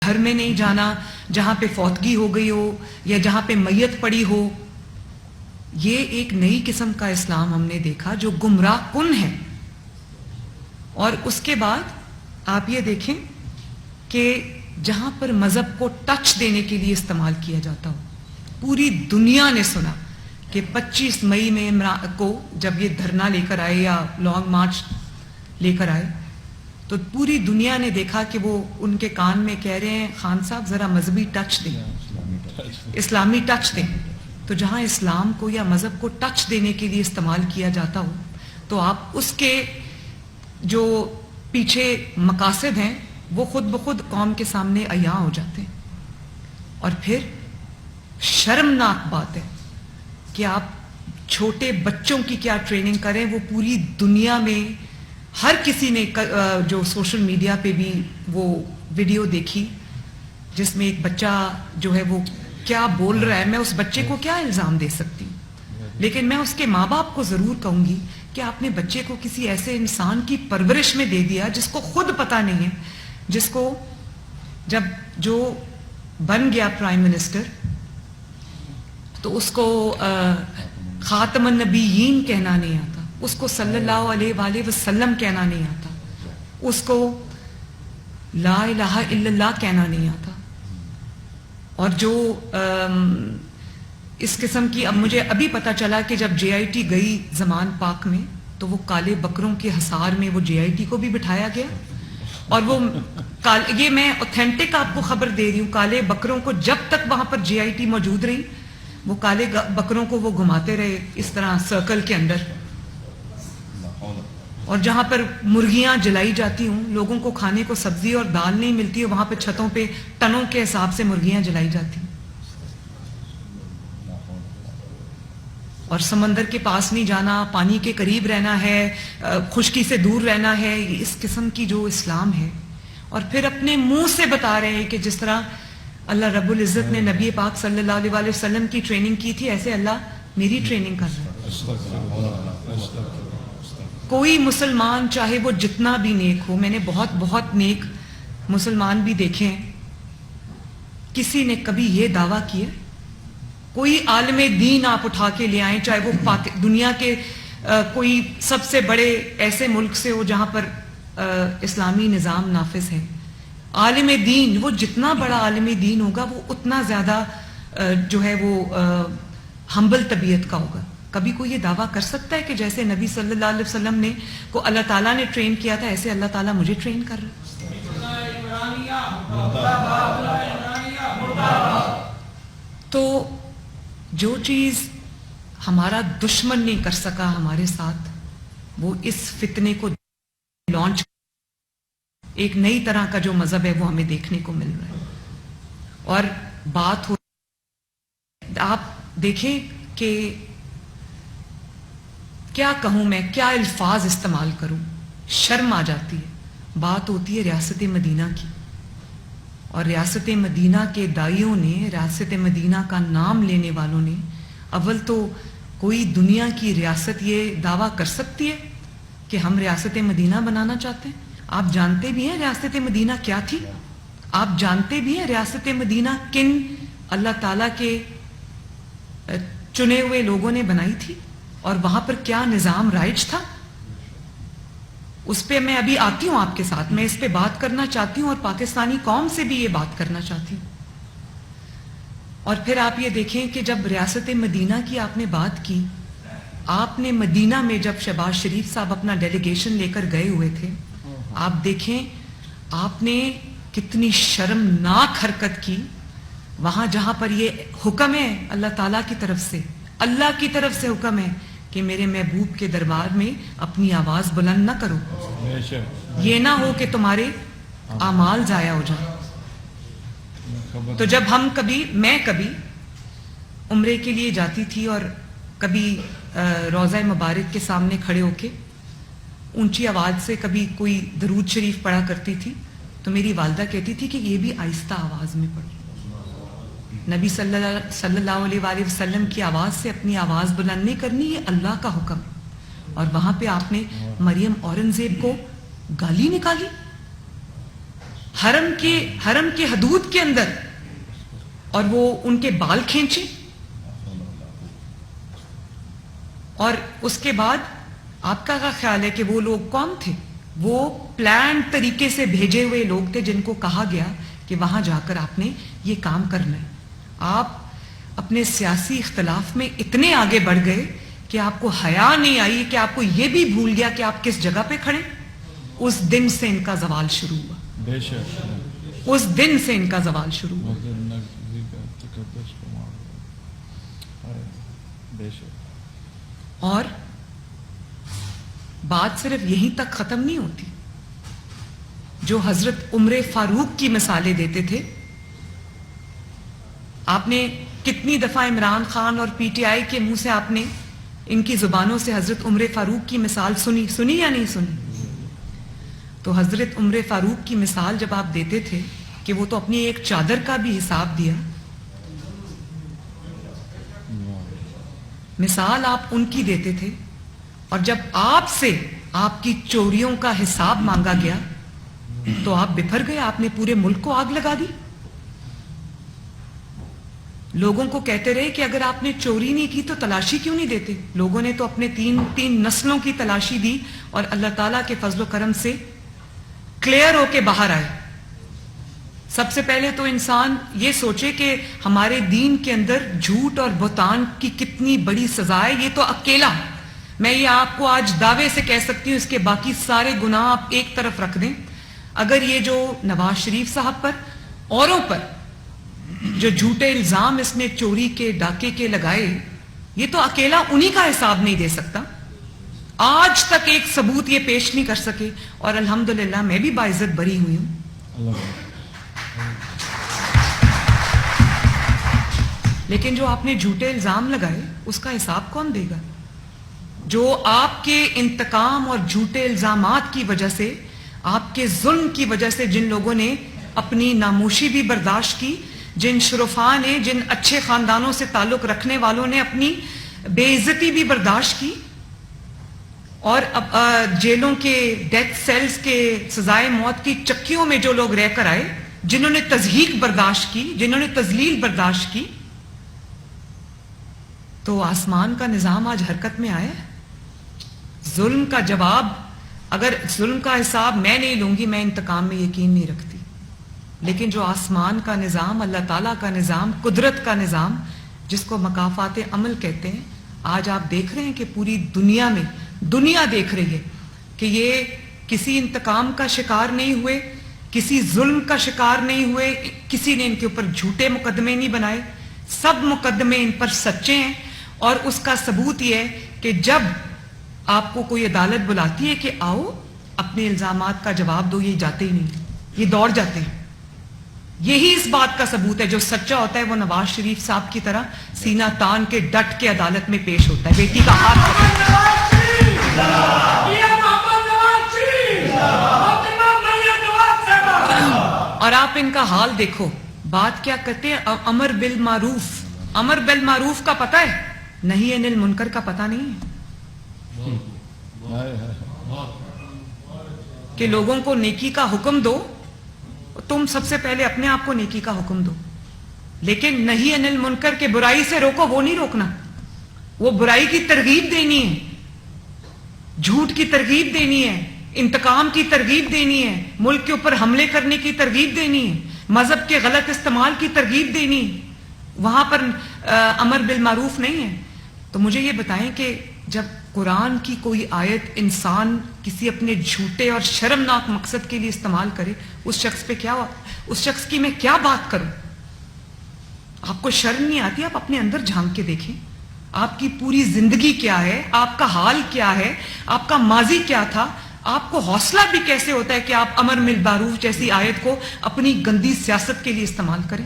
گھر میں نہیں جانا جہاں پہ فوتگی ہو گئی ہو یا جہاں پہ میت پڑی ہو. یہ ایک نئی قسم کا اسلام ہم نے دیکھا جو گمراہ کن ہے. اور اس کے بعد آپ یہ دیکھیں کہ جہاں پر مذہب کو ٹچ دینے کے لیے استعمال کیا جاتا ہو. پوری دنیا نے سنا کہ 25 مئی میں کو جب یہ دھرنا لے کر آئے یا لانگ مارچ لے کر آئے تو پوری دنیا نے دیکھا کہ وہ ان کے کان میں کہہ رہے ہیں خان صاحب ذرا مذہبی ٹچ دیں, اسلامی ٹچ دیں. تو جہاں اسلام کو یا مذہب کو ٹچ دینے کے لیے استعمال کیا جاتا ہو تو آپ اس کے جو پیچھے مقاصد ہیں وہ خود بخود قوم کے سامنے عیاں ہو جاتے ہیں. اور پھر شرمناک بات ہے کہ آپ چھوٹے بچوں کی کیا ٹریننگ کریں. وہ پوری دنیا میں ہر کسی نے جو سوشل میڈیا پہ بھی وہ ویڈیو دیکھی جس میں ایک بچہ جو ہے وہ کیا بول رہا ہے. میں اس بچے کو کیا الزام دے سکتی ہوں, لیکن میں اس کے ماں باپ کو ضرور کہوں گی کہ آپ نے بچے کو کسی ایسے انسان کی پرورش میں دے دیا جس کو خود پتہ نہیں ہے, جس کو جب جو بن گیا پرائم منسٹر تو اس کو خاتم النبیین کہنا نہیں آتا, اس کو صلی اللہ علیہ وآلہ وسلم کہنا نہیں آتا, اس کو لا الہ الا اللہ کہنا نہیں آتا. اور جو اس قسم کی, اب مجھے ابھی پتا چلا کہ جب جے آئی ٹی گئی زمان پاک میں تو وہ کالے بکروں کے حصار میں وہ جے آئی ٹی کو بھی بٹھایا گیا. اور وہ یہ میں اوتھینٹک آپ کو خبر دے رہی ہوں, کالے بکروں کو جب تک وہاں پر جے آئی ٹی موجود رہی وہ کالے بکروں کو وہ گھماتے رہے اس طرح سرکل کے اندر. اور جہاں پر مرغیاں جلائی جاتی ہوں, لوگوں کو کھانے کو سبزی اور دال نہیں ملتی ہے, وہاں پہ چھتوں پہ ٹنوں کے حساب سے مرغیاں جلائی جاتی ہیں. اور سمندر کے پاس نہیں جانا, پانی کے قریب رہنا ہے, خشکی سے دور رہنا ہے. اس قسم کی جو اسلام ہے. اور پھر اپنے منہ سے بتا رہے ہیں کہ جس طرح اللہ رب العزت نے نبی پاک صلی اللہ علیہ وآلہ وسلم کی ٹریننگ کی تھی ایسے اللہ میری ٹریننگ کر رہا ہے. کوئی مسلمان چاہے وہ جتنا بھی نیک ہو, میں نے بہت بہت نیک مسلمان بھی دیکھے ہیں, کسی نے کبھی یہ دعویٰ کیا, کوئی عالم دین آپ اٹھا کے لے آئیں چاہے وہ دنیا کے کوئی سب سے بڑے ایسے ملک سے ہو جہاں پر اسلامی نظام نافذ ہے, عالم دین وہ جتنا بڑا عالم دین ہوگا وہ اتنا زیادہ جو ہے وہ ہمبل طبیعت کا ہوگا. کبھی کوئی یہ دعویٰ کر سکتا ہے کہ جیسے نبی صلی اللہ علیہ وسلم نے کو اللہ تعالیٰ نے ٹرین کیا تھا ایسے اللہ تعالیٰ مجھے ٹرین کر رہا ہے؟ تو جو چیز ہمارا دشمن نہیں کر سکا ہمارے ساتھ, وہ اس فتنے کو لانچ, ایک نئی طرح کا جو مذہب ہے وہ ہمیں دیکھنے کو مل رہا ہے. اور بات ہو, آپ دیکھیں کہ کیا کہوں میں, کیا الفاظ استعمال کروں, شرم آ جاتی ہے. بات ہوتی ہے ریاست مدینہ کی, اور ریاست مدینہ کے دائیوں نے, ریاست مدینہ کا نام لینے والوں نے, اول تو کوئی دنیا کی ریاست یہ دعویٰ کر سکتی ہے کہ ہم ریاست مدینہ بنانا چاہتے ہیں؟ آپ جانتے بھی ہیں ریاست مدینہ کیا تھی؟ آپ جانتے بھی ہیں ریاست مدینہ کن اللہ تعالیٰ کے چنے ہوئے لوگوں نے بنائی تھی اور وہاں پر کیا نظام رائج تھا؟ اس پہ میں ابھی آتی ہوں آپ کے ساتھ, میں اس پہ بات کرنا چاہتی ہوں اور پاکستانی قوم سے بھی یہ بات کرنا چاہتی ہوں. اور پھر آپ یہ دیکھیں کہ جب ریاست مدینہ کی آپ نے بات کی, آپ نے مدینہ میں جب شہباز شریف صاحب اپنا ڈیلیگیشن لے کر گئے ہوئے تھے, آپ دیکھیں آپ نے کتنی شرمناک حرکت کی. وہاں جہاں پر یہ حکم ہے اللہ تعالیٰ کی طرف سے, اللہ کی طرف سے حکم ہے کہ میرے محبوب کے دربار میں اپنی آواز بلند نہ کرو, یہ نہ ہو کہ تمہارے اعمال ضائع ہو جائیں. تو جب میں کبھی عمرے کے لیے جاتی تھی اور کبھی روضہ مبارک کے سامنے کھڑے ہو کے اونچی آواز سے کبھی کوئی درود شریف پڑھا کرتی تھی تو میری والدہ کہتی تھی کہ یہ بھی آہستہ آواز میں پڑھو. نبی صلی اللہ علیہ وآلہ وسلم کی آواز سے اپنی آواز بلند نہیں کرنی, یہ اللہ کا حکم. اور وہاں پہ آپ نے مریم اورنگزیب کو گالی نکالی. حرم کے حدود کے اندر اور وہ ان کے بال کھینچے. اور اس کے بعد آپ کا کیا خیال ہے کہ وہ لوگ کون تھے؟ وہ پلان طریقے سے بھیجے ہوئے لوگ تھے جن کو کہا گیا کہ وہاں جا کر آپ نے یہ کام کرنا ہے. آپ اپنے سیاسی اختلاف میں اتنے آگے بڑھ گئے کہ آپ کو حیا نہیں آئی کہ آپ کو یہ بھی بھول گیا کہ آپ کس جگہ پہ کھڑے. اس دن سے ان کا زوال شروع ہوا. بے شک اس دن سے ان کا زوال شروع ہوا. بے شک. اور بات صرف یہیں تک ختم نہیں ہوتی. جو حضرت عمر فاروق کی مثالیں دیتے تھے، آپ نے کتنی دفعہ عمران خان اور پی ٹی آئی کے منہ سے آپ نے ان کی زبانوں سے حضرت عمر فاروق کی مثال سنی یا نہیں سنی؟ تو حضرت عمر فاروق کی مثال جب آپ دیتے تھے کہ وہ تو اپنی ایک چادر کا بھی حساب دیا، مثال آپ ان کی دیتے تھے، اور جب آپ سے آپ کی چوریوں کا حساب مانگا گیا تو آپ بفر گئے. آپ نے پورے ملک کو آگ لگا دی. لوگوں کو کہتے رہے کہ اگر آپ نے چوری نہیں کی تو تلاشی کیوں نہیں دیتے. لوگوں نے تو اپنے تین نسلوں کی تلاشی دی اور اللہ تعالیٰ کے فضل و کرم سے کلیئر ہو کے باہر آئے. سب سے پہلے تو انسان یہ سوچے کہ ہمارے دین کے اندر جھوٹ اور بہتان کی کتنی بڑی سزا ہے. یہ تو اکیلا، میں یہ آپ کو آج دعوے سے کہہ سکتی ہوں، اس کے باقی سارے گناہ آپ ایک طرف رکھ دیں. اگر یہ جو نواز شریف صاحب پر اوروں پر جو جھوٹے الزام اس نے چوری کے ڈاکے کے لگائے، یہ تو اکیلا انہی کا حساب نہیں دے سکتا. آج تک ایک ثبوت یہ پیش نہیں کر سکے، اور الحمدللہ میں بھی باعزت بری ہوئی ہوں. لیکن جو آپ نے جھوٹے الزام لگائے اس کا حساب کون دے گا؟ جو آپ کے انتقام اور جھوٹے الزامات کی وجہ سے، آپ کے ظلم کی وجہ سے جن لوگوں نے اپنی ناموشی بھی برداشت کی، جن شرفاء نے، جن اچھے خاندانوں سے تعلق رکھنے والوں نے اپنی بے عزتی بھی برداشت کی، اور جیلوں کے ڈیتھ سیلز کے سزائے موت کی چکیوں میں جو لوگ رہ کر آئے، جنہوں نے تضحیک برداشت کی، جنہوں نے تذلیل برداشت کی، تو آسمان کا نظام آج حرکت میں آیا. ظلم کا جواب، اگر ظلم کا حساب میں نہیں لوں گی، میں انتقام میں یقین نہیں رکھتی، لیکن جو آسمان کا نظام، اللہ تعالیٰ کا نظام، قدرت کا نظام، جس کو مکافات عمل کہتے ہیں، آج آپ دیکھ رہے ہیں کہ پوری دنیا میں دنیا دیکھ رہی ہے کہ یہ کسی انتقام کا شکار نہیں ہوئے، کسی ظلم کا شکار نہیں ہوئے، کسی نے ان کے اوپر جھوٹے مقدمے نہیں بنائے، سب مقدمے ان پر سچے ہیں. اور اس کا ثبوت یہ ہے کہ جب آپ کو کوئی عدالت بلاتی ہے کہ آؤ اپنے الزامات کا جواب دو، یہ جاتے ہی نہیں، یہ دوڑ جاتے ہیں. یہی اس بات کا ثبوت ہے. جو سچا ہوتا ہے وہ نواز شریف صاحب کی طرح سینہ تان کے ڈٹ کے عدالت میں پیش ہوتا ہے، بیٹی کا ہاتھ پکڑ. اور آپ ان کا حال دیکھو، بات کیا کرتے ہیں؟ امر بالمعروف. امر بالمعروف کا پتہ ہے، نہیں انل منکر کا پتہ نہیں ہے کہ لوگوں کو نیکی کا حکم دو. تم سب سے پہلے اپنے آپ کو نیکی کا حکم دو، لیکن نہیں انل منکر کے برائی سے روکو، وہ نہیں روکنا. وہ برائی کی ترغیب دینی ہے، جھوٹ کی ترغیب دینی ہے، انتقام کی ترغیب دینی ہے، ملک کے اوپر حملے کرنے کی ترغیب دینی ہے، مذہب کے غلط استعمال کی ترغیب دینی ہے. وہاں پر امر بالمعروف نہیں ہے. تو مجھے یہ بتائیں کہ جب قرآن کی کوئی آیت انسان کسی اپنے جھوٹے اور شرمناک مقصد کے لیے استعمال کرے، اس شخص پہ کیا، اس شخص کی میں کیا بات کروں؟ آپ کو شرم نہیں آتی؟ آپ اپنے اندر جھانک کے دیکھیں، آپ کی پوری زندگی کیا ہے، آپ کا حال کیا ہے، آپ کا ماضی کیا تھا. آپ کو حوصلہ بھی کیسے ہوتا ہے کہ آپ امر بالمعروف جیسی آیت کو اپنی گندی سیاست کے لیے استعمال کریں؟